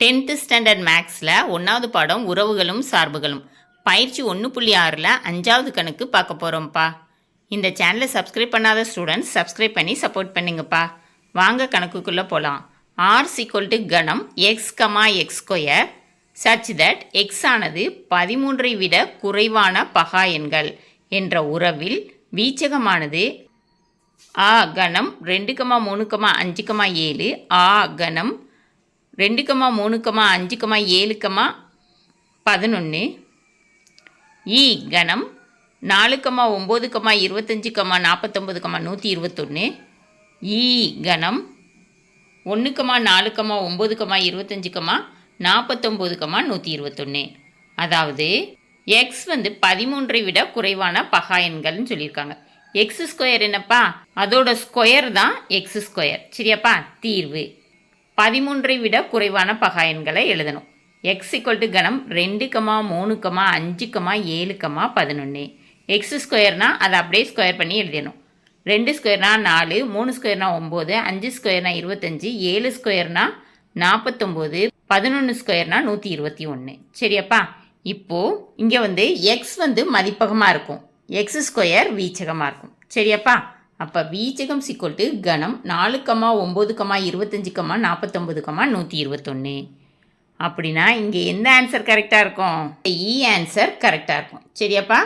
10th standard மேக்ஸில் 1வது பாடம் உறவுகளும் சார்புகளும் பயிற்சி 1.6ல் 5வது கணக்கு பார்க்க போகிறோம்ப்பா. இந்த சேனலை சப்ஸ்கிரைப் பண்ணாத ஸ்டூடெண்ட்ஸ் சப்ஸ்கிரைப் பண்ணி சப்போர்ட் பண்ணுங்கப்பா. வாங்க கணக்குக்குள்ளே போகலாம். r கணம் x, x square such that x ஆனது 13ஐ விட குறைவான பகா எண்கள் என்ற உறவில் வீச்சகமானது a கணம் 2, 3, 5, 7 a கணம் 2, 3, 5, 7, 11 ஈ கணம் 4, 9, 25, 49, 121 ஈ கணம் 1, 4, 9, 25, 49, 121. அதாவது எக்ஸ் 13ஐ விட குறைவான பகா எண்கள்னு சொல்லியிருக்காங்க. எக்ஸ் ஸ்கொயர் என்னப்பா, அதோட ஸ்கொயர் தான் எக்ஸ் ஸ்கொயர். சரியாப்பா, தீர்வு 13ஐ விட குறைவான பகா எண்களை எழுதணும். எக்ஸ் கணம் 2, 3, 5, 7, 11. எக்ஸ் ஸ்கொயர்னா அதை அப்படியே ஸ்கொயர் பண்ணி எழுதணும். 2 ஸ்கொயர்னா 4, 3 ஸ்கொயர்னா 9, 5 ஸ்கொயர்னா 25, 7 ஸ்கொயர்னா 49, 11 ஸ்கொயர்னா 121. சரியாப்பா, இப்போது இங்கே எக்ஸ் மதிப்பகமாக இருக்கும், எக்ஸ் ஸ்கொயர் வீச்சகமாக இருக்கும். சரியாப்பா, அப்போ வீச்சகம் கணம் 4, 9, 25, 49, 121. அப்படின்னா இங்கே எந்த ஆன்சர் கரெக்டாக இருக்கும்? இ ஆன்சர் கரெக்டாக இருக்கும். சரியாப்பா.